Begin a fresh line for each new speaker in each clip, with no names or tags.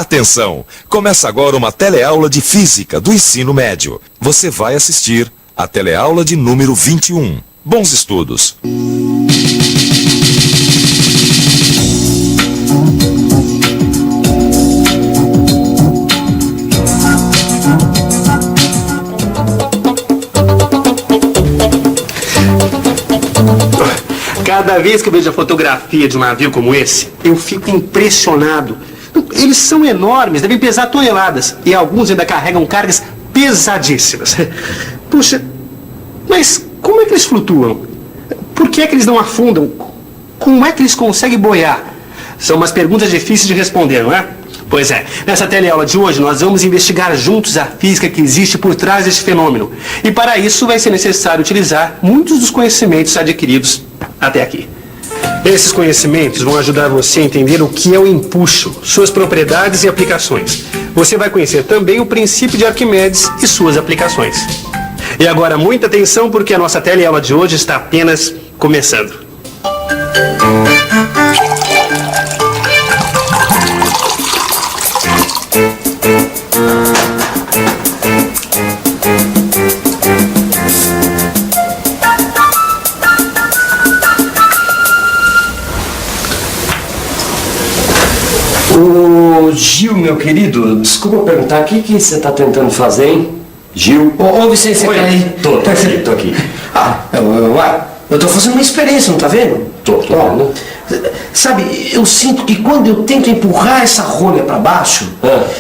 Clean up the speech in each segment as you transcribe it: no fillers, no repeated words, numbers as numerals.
Atenção! Começa agora uma teleaula de Física do ensino médio. Você vai assistir a teleaula de número 21. Bons estudos!
Cada vez que eu vejo a fotografia de um navio como esse, eu fico impressionado. Eles são enormes, devem pesar toneladas. E alguns ainda carregam cargas pesadíssimas. Puxa, mas como é que eles flutuam? Por que é que eles não afundam? Como é que eles conseguem boiar? São umas perguntas difíceis de responder, não é? Pois é, nessa teleaula de hoje nós vamos investigar juntos a física que existe por trás desse fenômeno. E para isso vai ser necessário utilizar muitos dos conhecimentos adquiridos até aqui. Esses conhecimentos vão ajudar você a entender o que é o empuxo, suas propriedades e aplicações. Você vai conhecer também o princípio de Arquimedes e suas aplicações. E agora muita atenção porque a nossa teleaula de hoje está apenas começando.
Ô, Gil, meu querido, desculpa perguntar, o que você está tentando fazer, hein? Gil?
Ô, Vicente, você tá aí?
Tô aqui.
Eu tô fazendo uma experiência, não tá vendo?
Tô vendo.
Sabe, eu sinto que quando eu tento empurrar essa rolha para baixo,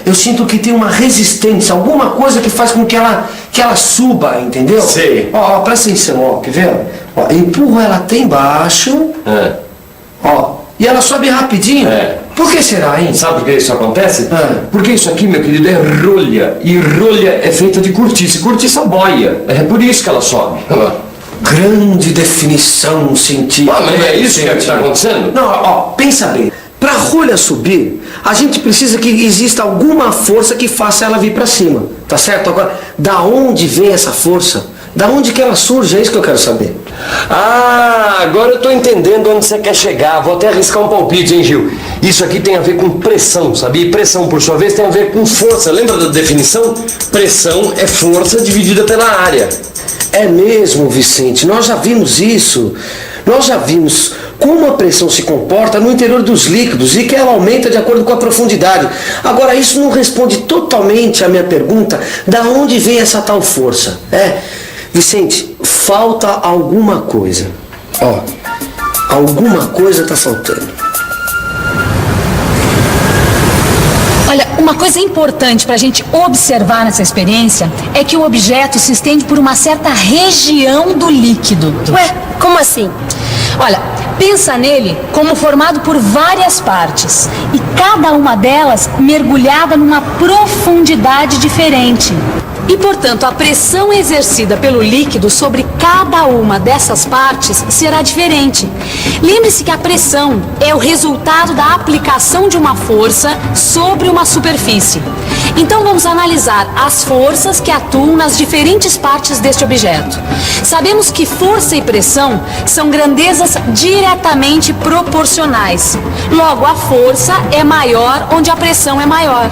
eu sinto que tem uma resistência, alguma coisa que faz com que ela suba, entendeu?
Sei.
Ó, presta atenção, ó, quer ver? Ó, eu empurro ela até embaixo, ó, e ela sobe rapidinho. Por que será, hein?
Sabe por que isso acontece? Porque isso aqui, meu querido, é rolha. E rolha é feita de cortiça. Cortiça boia. É por isso que ela sobe.
Grande definição científica.
Mas não é isso que está acontecendo?
Não, ó, pensa bem. Para a rolha subir, a gente precisa que exista alguma força que faça ela vir para cima. Tá certo? Agora, da onde vem essa força? Da onde que ela surge? É isso que eu quero saber.
Agora eu tô entendendo onde você quer chegar. Vou até arriscar um palpite, hein, Gil? Isso aqui tem a ver com pressão, sabia? E pressão, por sua vez, tem a ver com força. Lembra da definição? Pressão é força dividida pela área.
É mesmo, Vicente. Nós já vimos isso. Nós já vimos como a pressão se comporta no interior dos líquidos e que ela aumenta de acordo com a profundidade. Agora, isso não responde totalmente à minha pergunta, da onde vem essa tal força. Vicente, falta alguma coisa. Ó, alguma coisa está faltando.
Olha, uma coisa importante para a gente observar nessa experiência é que o objeto se estende por uma certa região do líquido.
Ué, como assim?
Olha, pensa nele como formado por várias partes e cada uma delas mergulhada numa profundidade diferente. E, portanto, a pressão exercida pelo líquido sobre cada uma dessas partes será diferente. Lembre-se que a pressão é o resultado da aplicação de uma força sobre uma superfície. Então, vamos analisar as forças que atuam nas diferentes partes deste objeto. Sabemos que força e pressão são grandezas diretamente proporcionais. Logo, a força é maior onde a pressão é maior.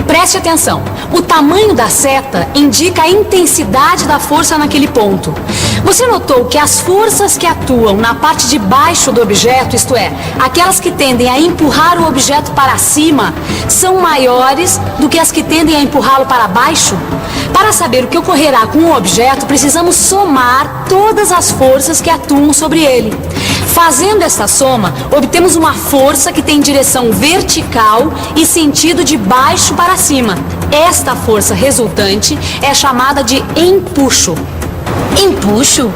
Preste atenção, o tamanho da seta indica a intensidade da força naquele ponto. Você notou que as forças que atuam na parte de baixo do objeto, isto é, aquelas que tendem a empurrar o objeto para cima, são maiores do que as que tendem a empurrá-lo para baixo? Para saber o que ocorrerá com o objeto, precisamos somar todas as forças que atuam sobre ele. Fazendo esta soma, obtemos uma força que tem direção vertical e sentido de baixo para cima. Esta força resultante é chamada de empuxo.
Empuxo?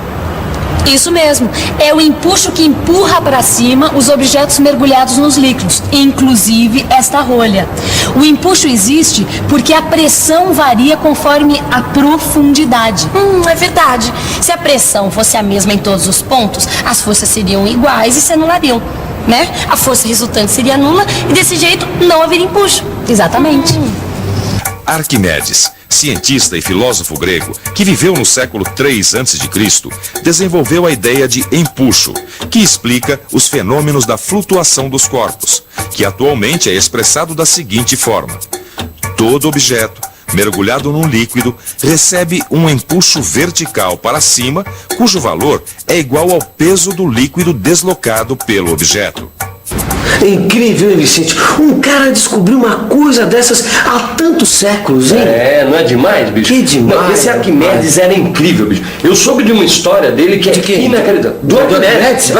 Isso mesmo, é o empuxo que empurra para cima os objetos mergulhados nos líquidos, inclusive esta rolha. O empuxo existe porque a pressão varia conforme a profundidade.
É verdade. Se a pressão fosse a mesma em todos os pontos, as forças seriam iguais e se anulariam, né? A força resultante seria nula e desse jeito não haveria empuxo.
Exatamente.
Arquimedes, cientista e filósofo grego que viveu no século III a.C., desenvolveu a ideia de empuxo, que explica os fenômenos da flutuação dos corpos, que atualmente é expressado da seguinte forma: todo objeto mergulhado num líquido recebe um empuxo vertical para cima, cujo valor é igual ao peso do líquido deslocado pelo objeto.
É incrível, hein, Vicente? Um cara descobriu uma coisa dessas há tantos séculos, hein?
Não é demais, bicho?
Que demais.
Não, esse Arquimedes era incrível, bicho. Eu soube de uma história dele que é inacreditável. Do Arquimedes.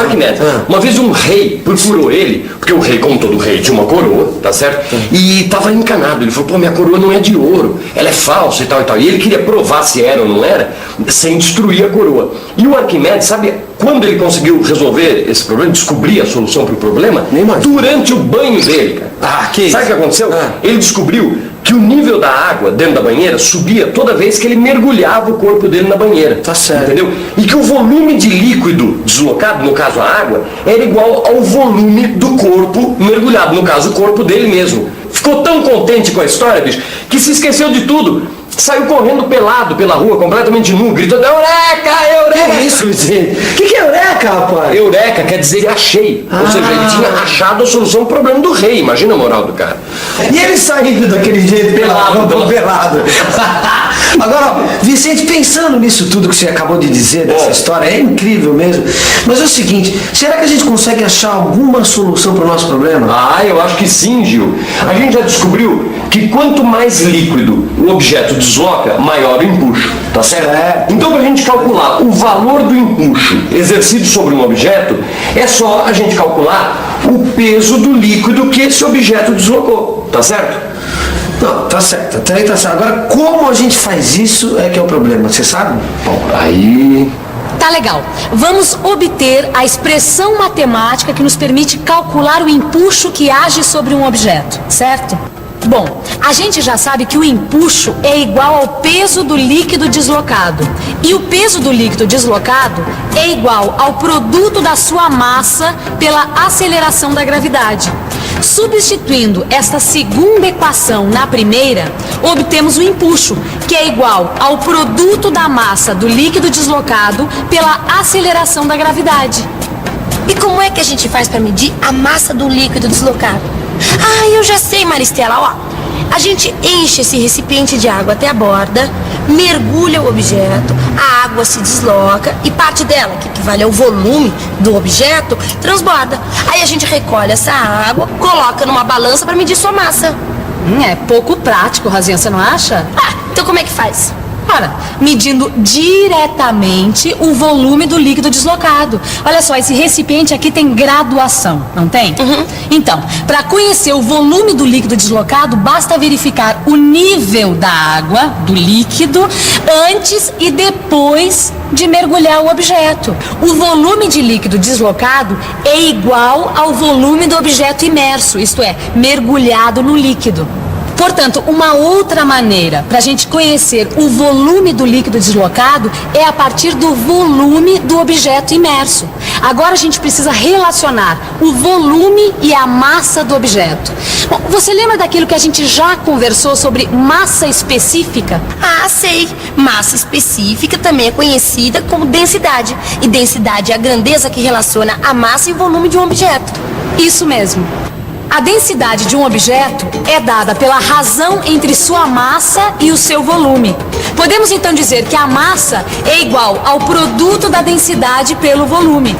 Uma vez um rei procurou ele, porque o rei, como todo rei, tinha uma coroa, tá certo? E estava encanado. Ele falou, pô, minha coroa não é de ouro, ela é falsa e tal e tal. E ele queria provar se era ou não era, sem destruir a coroa. E o Arquimedes, sabe quando ele conseguiu resolver esse problema, descobrir a solução para o problema? Durante o banho dele, cara. Sabe o que aconteceu? Ele descobriu que o nível da água dentro da banheira subia toda vez que ele mergulhava o corpo dele na banheira.
Tá certo.
Entendeu? E que o volume de líquido deslocado, no caso a água, era igual ao volume do corpo mergulhado, no caso o corpo dele mesmo. Ficou tão contente com a história, bicho, que se esqueceu de tudo. Saiu correndo pelado pela rua, completamente nu, gritando, Eureka, Eureka!
Que isso, Vicente? O que é Eureka, rapaz?
Eureka quer dizer achei. Ou seja, ele tinha achado a solução pro problema do rei. Imagina a moral do cara.
E ele saindo daquele jeito, pelado. Agora, Vicente, pensando nisso tudo que você acabou de dizer, dessa história, é incrível mesmo. Mas é o seguinte, será que a gente consegue achar alguma solução para o nosso problema?
Eu acho que sim, Gil. A gente já descobriu que quanto mais líquido o objeto desloca, maior o empuxo, tá certo? Então, para a gente calcular o valor do empuxo exercido sobre um objeto, é só a gente calcular o peso do líquido que esse objeto deslocou, tá certo?
Não, tá certo, até aí tá certo. Agora, como a gente faz isso é que é o problema, você sabe?
Bom, aí...
Tá legal. Vamos obter a expressão matemática que nos permite calcular o empuxo que age sobre um objeto, certo? Bom, a gente já sabe que o empuxo é igual ao peso do líquido deslocado. E o peso do líquido deslocado é igual ao produto da sua massa pela aceleração da gravidade. Substituindo esta segunda equação na primeira, obtemos o empuxo, que é igual ao produto da massa do líquido deslocado pela aceleração da gravidade.
E como é que a gente faz para medir a massa do líquido deslocado? Eu já sei, Maristela, ó. A gente enche esse recipiente de água até a borda, mergulha o objeto, a água se desloca e parte dela, que equivale ao volume do objeto, transborda. Aí a gente recolhe essa água, coloca numa balança para medir sua massa.
É pouco prático, Razinha, você não acha?
Então como é que faz?
Ora, medindo diretamente o volume do líquido deslocado. Olha só, esse recipiente aqui tem graduação, não tem? Então, para conhecer o volume do líquido deslocado, basta verificar o nível da água, do líquido, antes e depois de mergulhar o objeto. O volume de líquido deslocado é igual ao volume do objeto imerso, isto é, mergulhado no líquido. Portanto, uma outra maneira para a gente conhecer o volume do líquido deslocado é a partir do volume do objeto imerso. Agora a gente precisa relacionar o volume e a massa do objeto. Bom, você lembra daquilo que a gente já conversou sobre massa específica?
Sei. Massa específica também é conhecida como densidade. E densidade é a grandeza que relaciona a massa e o volume de um objeto.
Isso mesmo. A densidade de um objeto é dada pela razão entre sua massa e o seu volume. Podemos então dizer que a massa é igual ao produto da densidade pelo volume.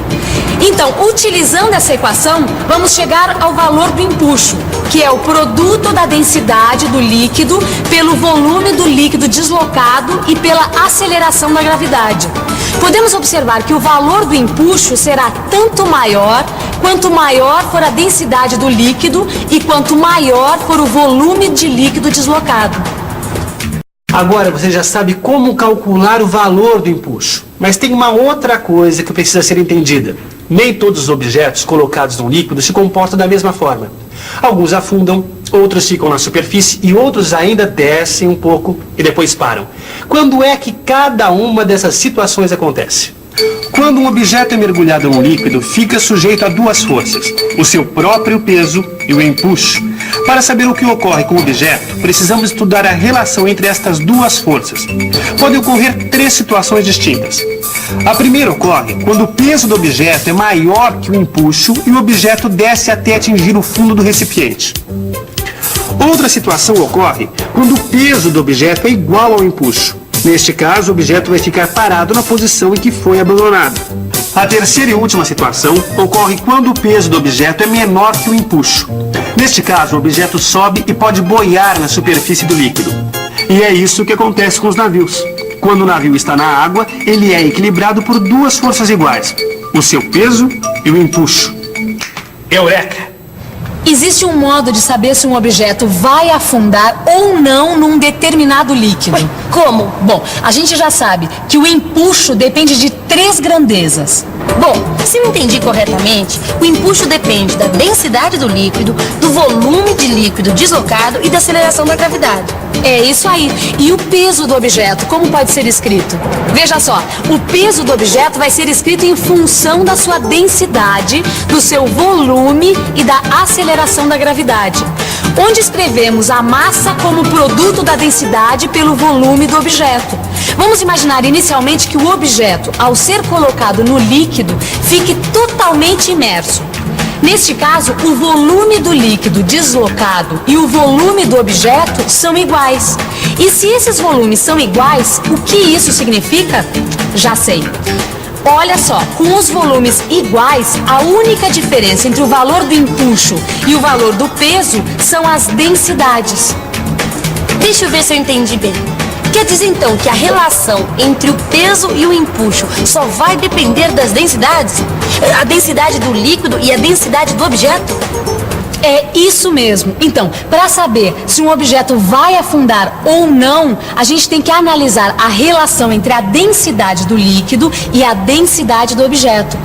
Então, utilizando essa equação, vamos chegar ao valor do empuxo, que é o produto da densidade do líquido pelo volume do líquido deslocado e pela aceleração da gravidade. Podemos observar que o valor do empuxo será tanto maior quanto maior for a densidade do líquido e quanto maior for o volume de líquido deslocado.
Agora você já sabe como calcular o valor do empuxo. Mas tem uma outra coisa que precisa ser entendida. Nem todos os objetos colocados no líquido se comportam da mesma forma. Alguns afundam, outros ficam na superfície e outros ainda descem um pouco e depois param. Quando é que cada uma dessas situações acontece? Quando um objeto é mergulhado no líquido, fica sujeito a duas forças, o seu próprio peso e o empuxo. Para saber o que ocorre com o objeto, precisamos estudar a relação entre estas duas forças. Podem ocorrer 3 situações distintas. A primeira ocorre quando o peso do objeto é maior que o empuxo e o objeto desce até atingir o fundo do recipiente. Outra situação ocorre quando o peso do objeto é igual ao empuxo. Neste caso, o objeto vai ficar parado na posição em que foi abandonado. A terceira e última situação ocorre quando o peso do objeto é menor que o empuxo. Neste caso, o objeto sobe e pode boiar na superfície do líquido. E é isso que acontece com os navios. Quando o navio está na água, ele é equilibrado por 2 forças iguais: o seu peso e o empuxo. Eureka!
Existe um modo de saber se um objeto vai afundar ou não num determinado líquido.
Ué, como?
Bom, a gente já sabe que o empuxo depende de 3 grandezas.
Bom, se eu entendi corretamente, o empuxo depende da densidade do líquido, do volume de líquido deslocado e da aceleração da gravidade.
É isso aí. E o peso do objeto, como pode ser escrito? Veja só, o peso do objeto vai ser escrito em função da sua densidade, do seu volume e da aceleração da gravidade. Onde escrevemos a massa como produto da densidade pelo volume do objeto. Vamos imaginar inicialmente que o objeto, ao ser colocado no líquido, fique totalmente imerso. Neste caso, o volume do líquido deslocado e o volume do objeto são iguais. E se esses volumes são iguais, o que isso significa? Já sei. Olha só, com os volumes iguais, a única diferença entre o valor do empuxo e o valor do peso são as densidades.
Deixa eu ver se eu entendi bem. Quer dizer então que a relação entre o peso e o empuxo só vai depender das densidades? A densidade do líquido e a densidade do objeto?
É isso mesmo. Então, para saber se um objeto vai afundar ou não, a gente tem que analisar a relação entre a densidade do líquido e a densidade do objeto.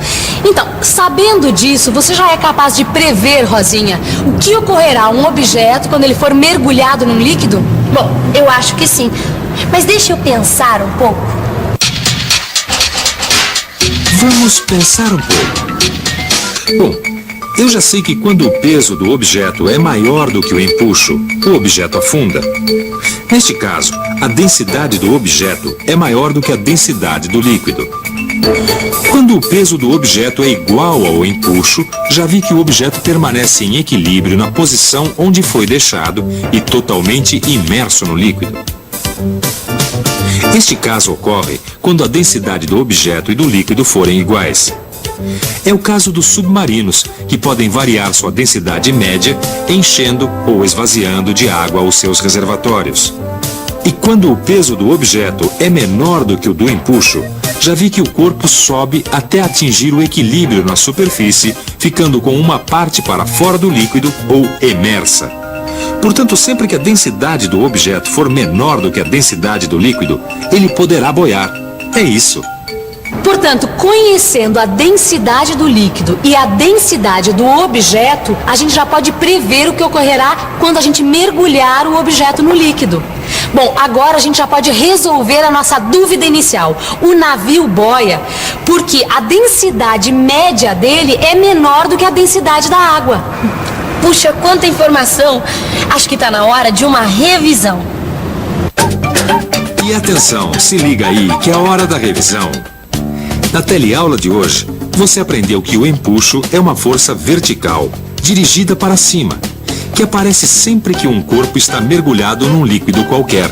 Então, sabendo disso, você já é capaz de prever, Rosinha, o que ocorrerá a um objeto quando ele for mergulhado num líquido?
Bom, eu acho que sim. Mas deixa eu pensar um pouco.
Vamos pensar um pouco. Bom, eu já sei que quando o peso do objeto é maior do que o empuxo, o objeto afunda. Neste caso, a densidade do objeto é maior do que a densidade do líquido. Quando o peso do objeto é igual ao empuxo, já vi que o objeto permanece em equilíbrio na posição onde foi deixado e totalmente imerso no líquido. Este caso ocorre quando a densidade do objeto e do líquido forem iguais. É o caso dos submarinos, que podem variar sua densidade média, enchendo ou esvaziando de água os seus reservatórios. E quando o peso do objeto é menor do que o do empuxo, já vi que o corpo sobe até atingir o equilíbrio na superfície, ficando com uma parte para fora do líquido ou emersa. Portanto, sempre que a densidade do objeto for menor do que a densidade do líquido, ele poderá boiar. É isso.
Portanto, conhecendo a densidade do líquido e a densidade do objeto, a gente já pode prever o que ocorrerá quando a gente mergulhar o objeto no líquido. Bom, agora a gente já pode resolver a nossa dúvida inicial. O navio boia porque a densidade média dele é menor do que a densidade da água.
Puxa, quanta informação! Acho que está na hora de uma revisão.
E atenção, se liga aí que é a hora da revisão. Na teleaula de hoje, você aprendeu que o empuxo é uma força vertical, dirigida para cima, que aparece sempre que um corpo está mergulhado num líquido qualquer.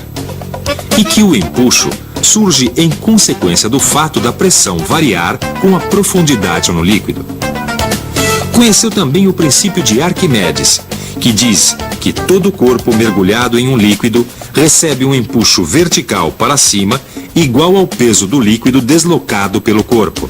E que o empuxo surge em consequência do fato da pressão variar com a profundidade no líquido. Conheceu também o princípio de Arquimedes, que diz que todo corpo mergulhado em um líquido recebe um empuxo vertical para cima igual ao peso do líquido deslocado pelo corpo.